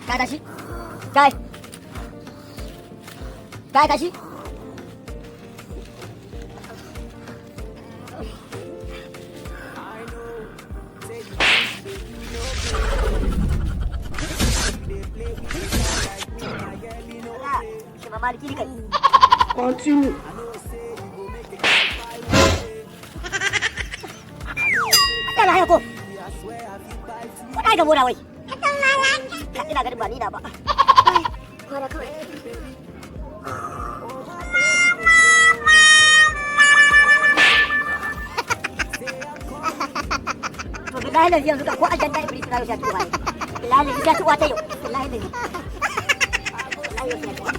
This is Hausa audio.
Ka tashi. Kai. Kai tashi. Maliki ni kai. Continue. Kana haya ko. Wai ga mura wai. Ina ganin ba ni da ba. Kwara kawai. To billahi lazi yanzu ka ko aljanna iblis na yau ya tuwa. Billahi lazi ya tuwa ta yau. Billahi lazi. Billahi lazi.